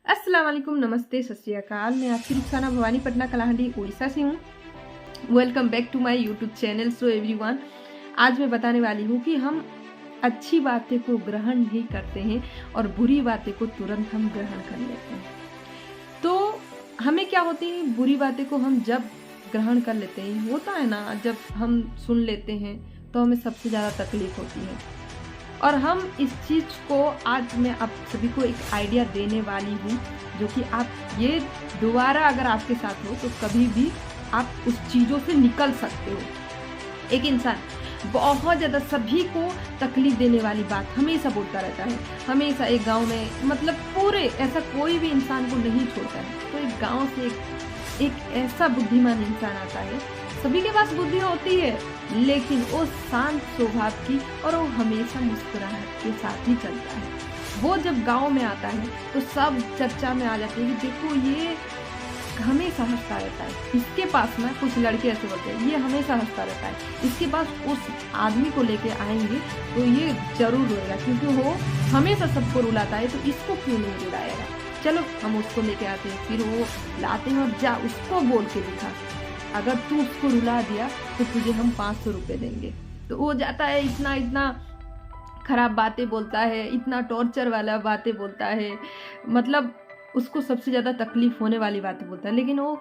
अस्सलाम वालेकुम, नमस्ते, सत श्री अकाल। मैं आपकी रुखसाना भवानी पटना कलाहंडी उड़ीसा से हूँ। Welcome back to my YouTube channel. So everyone, आज मैं बताने वाली हूँ कि हम अच्छी बातें को ग्रहण नहीं करते हैं और बुरी बातें को तुरंत हम ग्रहण कर लेते हैं। तो हमें क्या होती है, बुरी बातें को हम जब ग्रहण कर लेते हैं, होता है ना, जब हम सुन लेते हैं तो हमें सबसे ज़्यादा तकलीफ होती है। और हम इस चीज़ को आज मैं आप सभी को एक आइडिया देने वाली हूँ, जो कि आप ये दोबारा अगर आपके साथ हो तो कभी भी आप उस चीज़ों से निकल सकते हो। एक इंसान बहुत ज़्यादा सभी को तकलीफ देने वाली बात हमेशा बोलता रहता है, हमेशा। एक गांव में मतलब पूरे ऐसा कोई भी इंसान को नहीं छोड़ता है। तो एक गांव से एक ऐसा बुद्धिमान इंसान आता है। सभी के पास बुद्धि होती है, लेकिन वो शांत स्वभाव की और वो हमेशा मुस्कुराहट के साथ ही चलता है। वो जब गांव में आता है तो सब चर्चा में आ जाते हैं कि देखो ये हमेशा हंसता रहता है। इसके पास ना कुछ लड़के ऐसे बोलते हैं, ये हमेशा हंसता रहता है, इसके पास उस आदमी को लेके आएंगे तो ये जरूर रोएगा, क्योंकि वो हमेशा सबको रुलाता है, तो इसको क्यों नहीं रुलाएगा। चलो हम उसको लेके आते हैं, फिर वो लाते हैं और जा उसको बोल के दिखा, अगर तू उसको रुला दिया तो तुझे हम 500 रुपये देंगे। तो वो जाता है, इतना इतना खराब बातें बोलता है, इतना टॉर्चर वाला बातें बोलता है, मतलब उसको सबसे ज़्यादा तकलीफ होने वाली बातें बोलता है, लेकिन वो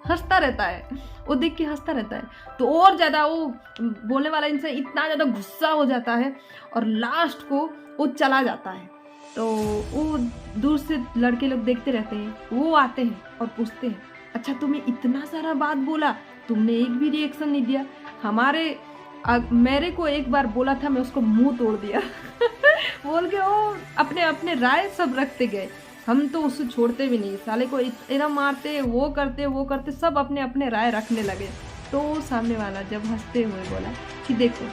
हंसता रहता है, वो देख के हंसता रहता है। तो और ज़्यादा वो बोलने वाला इंसान इतना ज़्यादा गुस्सा हो जाता है और लास्ट को वो चला जाता है। तो वो दूर से लड़के लोग देखते रहते हैं, वो आते हैं और पूछते हैं, अच्छा तुम्हें इतना सारा बात बोला, तुमने एक भी रिएक्शन नहीं दिया। मेरे को एक बार बोला था, मैं उसको मुंह तोड़ दिया बोल के वो अपने अपने राय सब रखते गए। हम तो उसको छोड़ते भी नहीं, साले को इतना मारते, वो करते सब अपने अपने राय रखने लगे। तो सामने वाला जब हंसते हुए बोला कि देखो,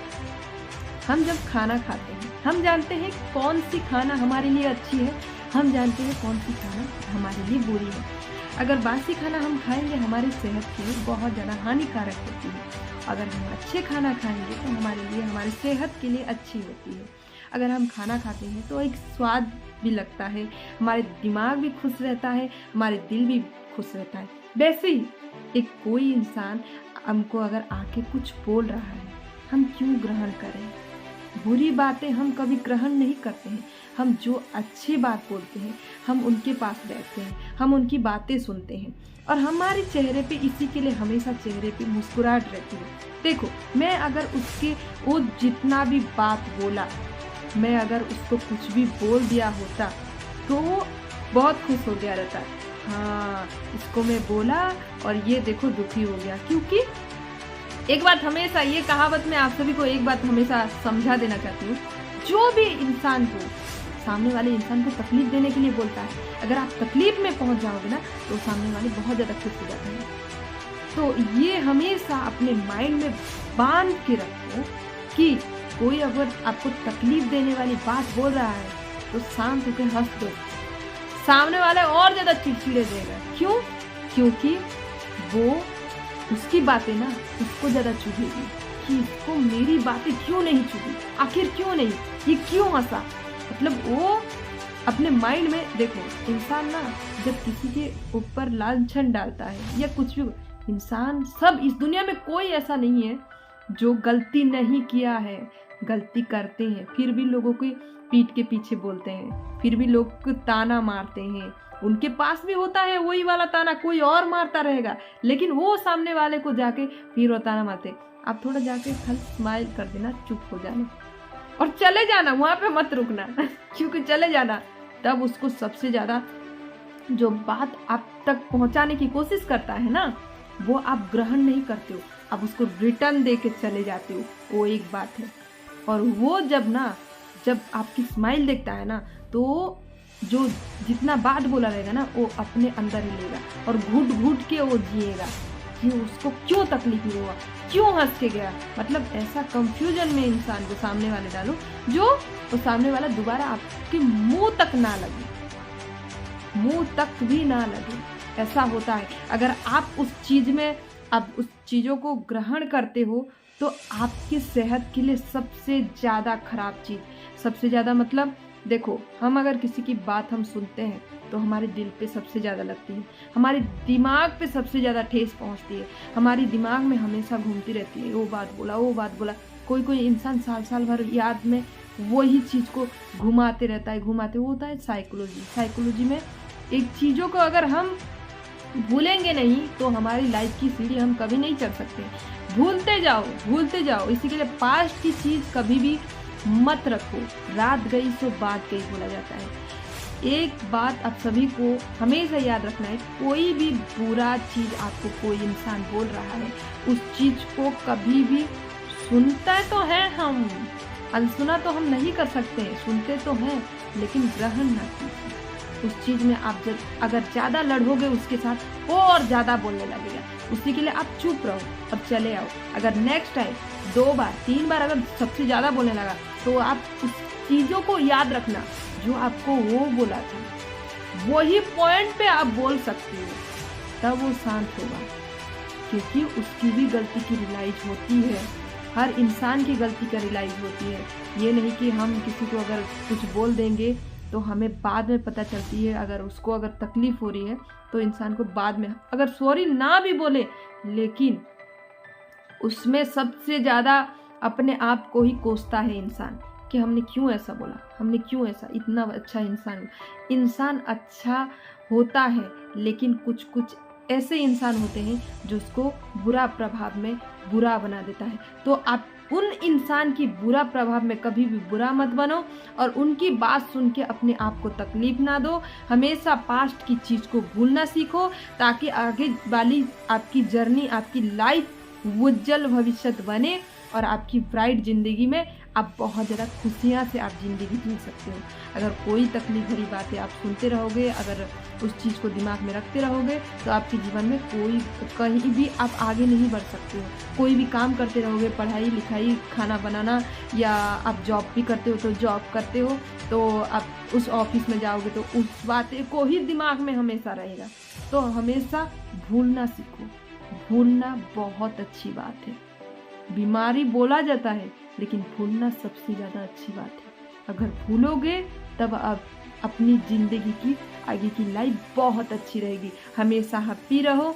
हम जब खाना खाते हैं हम जानते हैं कौन सी खाना हमारे लिए अच्छी है, हम जानते हैं कौन सी खाना हमारे लिए बुरी है। अगर बासी खाना हम खाएंगे हमारी सेहत के लिए बहुत ज़्यादा हानिकारक होती है। अगर हम अच्छे खाना खाएंगे तो हमारे लिए, हमारी सेहत के लिए अच्छी होती है। अगर हम खाना खाते हैं तो एक स्वाद भी लगता है, हमारे दिमाग भी खुश रहता है, हमारे दिल भी खुश रहता है। वैसे ही एक कोई इंसान हमको अगर आके कुछ बोल रहा है, हम क्यों ग्रहण करें। बुरी बातें हम कभी ग्रहण नहीं करते हैं। हम जो अच्छी बात बोलते हैं हम उनके पास बैठते हैं, हम उनकी बातें सुनते हैं और हमारे चेहरे पे इसी के लिए हमेशा चेहरे पे मुस्कुराहट रहती है। देखो, मैं अगर उसके वो जितना भी बात बोला, मैं अगर उसको कुछ भी बोल दिया होता तो वो बहुत खुश हो गया रहता, हाँ इसको मैं बोला और ये देखो दुखी हो गया। क्योंकि एक बात हमेशा, ये कहावत में आप सभी को एक बात हमेशा समझा देना चाहती हूँ, जो भी इंसान को सामने वाले इंसान को तकलीफ देने के लिए बोलता है, अगर आप तकलीफ में पहुंच जाओगे ना तो सामने वाले बहुत ज़्यादा खुश हो जाते हैं। तो ये हमेशा अपने माइंड में बांध के रखो कि कोई अगर आपको तकलीफ देने वाली बात बोल रहा है तो शांत होकर हंस दो, सामने वाले और ज़्यादा चिड़चिड़े देगा। क्यों? क्योंकि वो उसकी बातें ना उसको ज़्यादा चुभेगी कि इसको मेरी बातें क्यों नहीं चुभी, आखिर क्यों नहीं, ये क्यों हंसा। मतलब वो अपने माइंड में, देखो इंसान ना जब किसी के ऊपर लांछन डालता है या कुछ भी, इंसान सब इस दुनिया में कोई ऐसा नहीं है जो गलती नहीं किया है, गलती करते हैं फिर भी लोगों की पीठ के पीछे बोलते हैं, फिर भी लोग को ताना मारते हैं। उनके पास भी होता है वही वाला ताना, कोई और मारता रहेगा, लेकिन वो सामने वाले को जाके फिर वो ताना मारते। आप थोड़ा जाके खाली स्माइल कर देना, चुप हो जाना और चले जाना, वहाँ पे मत रुकना क्योंकि चले जाना तब उसको सबसे ज़्यादा जो बात आप तक पहुँचाने की कोशिश करता है ना, वो आप ग्रहण नहीं करते हो, आप उसको रिटर्न दे के चले जाते हो। वो एक बात है। और वो जब आपकी स्माइल देखता है ना, तो जो जितना बात बोला रहेगा ना वो अपने अंदर ही लेगा और घुट घुट के वो जिएगा कि उसको क्यों तकलीफ नहीं हुआ, क्यों हंस के गया। मतलब ऐसा कंफ्यूजन में इंसान को सामने वाले डालो जो वो सामने वाला दोबारा आपके मुंह तक ना लगे, मुंह तक भी ना लगे। ऐसा होता है। अगर आप उस चीज़ों को ग्रहण करते हो तो आपकी सेहत के लिए सबसे ज़्यादा खराब चीज़, सबसे ज़्यादा मतलब देखो, हम अगर किसी की बात हम सुनते हैं तो हमारे दिल पे सबसे ज़्यादा लगती है, हमारे दिमाग पे सबसे ज़्यादा ठेस पहुंचती है, हमारी दिमाग में हमेशा घूमती रहती है, वो बात बोला, वो बात बोला। कोई इंसान साल भर याद में वही चीज़ को घुमाते रहता है, घुमाते। वो होता है साइकोलॉजी में एक चीज़ों को अगर हम भूलेंगे नहीं तो हमारी लाइफ की सीढ़ी हम कभी नहीं चढ़ सकते। भूलते जाओ। इसी के लिए पास्ट की चीज़ कभी भी मत रखो। रात गई सो बात गई बोला जाता है। एक बात आप सभी को हमेशा याद रखना है, कोई भी बुरा चीज़ आपको कोई इंसान बोल रहा है, उस चीज़ को कभी भी सुनता तो है हम, अनसुना तो हम नहीं कर सकते, सुनते तो हैं, लेकिन ग्रहण ना कीजिए। उस चीज़ में आप अगर ज़्यादा लड़ोगे उसके साथ, वो और ज़्यादा बोलने लगेगा। उसी के लिए आप चुप रहो और चले आओ। अगर नेक्स्ट टाइम 2 बार 3 बार अगर सबसे ज़्यादा बोलने लगा तो आप उस चीज़ों को याद रखना जो आपको वो बोला था, वही पॉइंट पे आप बोल सकते हो, तब वो शांत होगा। क्योंकि उसकी भी गलती की रियलाइज होती है, हर इंसान की गलती का रियलाइज होती है। ये नहीं कि हम किसी को अगर कुछ बोल देंगे तो हमें बाद में पता चलती है। अगर उसको अगर तकलीफ हो रही है तो इंसान को बाद में अगर सॉरी ना भी बोले, लेकिन उसमें सबसे ज़्यादा अपने आप को ही कोसता है इंसान कि हमने क्यों ऐसा बोला, हमने क्यों ऐसा। इतना अच्छा इंसान अच्छा होता है, लेकिन कुछ ऐसे इंसान होते हैं जो उसको बुरा प्रभाव में बुरा बना देता है। तो आप उन इंसान की बुरा प्रभाव में कभी भी बुरा मत बनो और उनकी बात सुन के अपने आप को तकलीफ ना दो। हमेशा पास्ट की चीज़ को भूलना सीखो, ताकि आगे वाली आपकी जर्नी, आपकी लाइफ उज्जवल भविष्य बने और आपकी ब्राइट ज़िंदगी में आप बहुत ज़्यादा खुशियाँ से आप ज़िंदगी जी सकते हो। अगर कोई तकलीफ भरी बातें आप सुनते रहोगे, अगर उस चीज़ को दिमाग में रखते रहोगे, तो आपके जीवन में कहीं भी आप आगे नहीं बढ़ सकते हो। कोई भी काम करते रहोगे, पढ़ाई लिखाई, खाना बनाना, या आप जॉब भी करते हो तो जॉब करते हो तो आप उस ऑफिस में जाओगे तो उस बातें को ही दिमाग में हमेशा रहेगा। तो हमेशा भूलना सीखो। भूलना बहुत अच्छी बात है। बीमारी बोला जाता है, लेकिन भूलना सबसे ज़्यादा अच्छी बात है। अगर भूलोगे तब आप अपनी ज़िंदगी की आगे की लाइफ बहुत अच्छी रहेगी। हमेशा हैप्पी रहो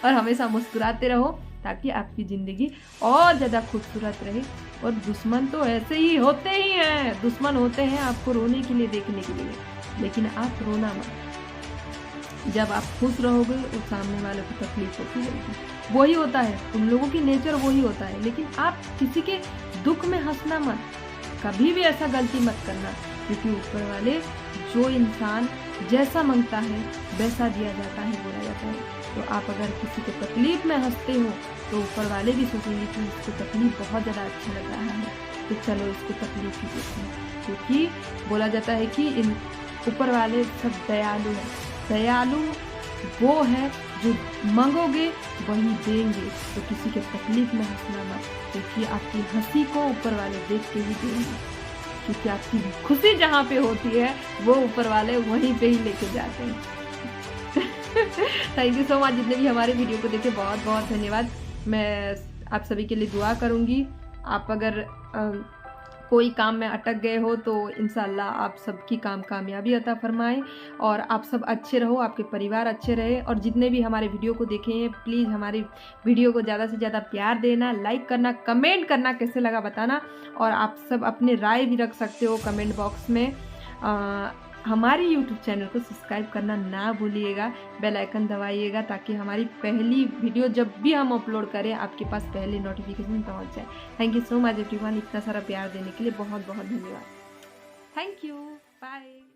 और हमेशा मुस्कुराते रहो, ताकि आपकी ज़िंदगी और ज़्यादा खूबसूरत रहे। और दुश्मन तो ऐसे ही होते ही हैं, दुश्मन होते हैं आपको रोने के लिए, देखने के लिए, लेकिन आप रोना मत। जब आप खुश रहोगे उस सामने वाले को तकलीफ होती रहेगी। वही होता है, तुम लोगों की नेचर वही होता है। लेकिन आप किसी के दुख में हंसना मत, कभी भी ऐसा गलती मत करना, क्योंकि ऊपर वाले जो इंसान जैसा मांगता है वैसा दिया जाता है, बोला जाता है। तो आप अगर किसी को तकलीफ में हंसते हो तो ऊपर वाले भी सोचेंगे कि इसको तकलीफ बहुत ज़्यादा अच्छा लग रहा है, तो चलो इसको तकलीफ ही देते हैं। क्योंकि बोला जाता है कि इन ऊपर वाले सब दयालु हैं। दयालु वो है जो मांगोगे वही देंगे। तो किसी के तकलीफ में हंसना मत, क्योंकि आपकी हंसी को ऊपर वाले देख के ही देंगे। क्योंकि आपकी खुशी जहाँ पे होती है वो ऊपर वाले वहीं पे ही लेके जाते हैं। Thank you so much. जितने भी हमारे वीडियो को देखे बहुत बहुत धन्यवाद। मैं आप सभी के लिए दुआ करूँगी। आप अगर कोई काम में अटक गए हो तो इंशाल्लाह आप सबकी काम कामयाबी अता फरमाएं और आप सब अच्छे रहो, आपके परिवार अच्छे रहे। और जितने भी हमारे वीडियो को देखे हैं, प्लीज़ हमारी वीडियो को ज़्यादा से ज़्यादा प्यार देना, लाइक करना, कमेंट करना कैसे लगा बताना। और आप सब अपने राय भी रख सकते हो कमेंट बॉक्स में। हमारी YouTube चैनल को सब्सक्राइब करना ना भूलिएगा, बेल आइकन दबाइएगा, ताकि हमारी पहली वीडियो जब भी हम अपलोड करें आपके पास पहले नोटिफिकेशन पहुंच जाए। Thank you so much everyone, इतना सारा प्यार देने के लिए बहुत बहुत धन्यवाद। Thank you, bye.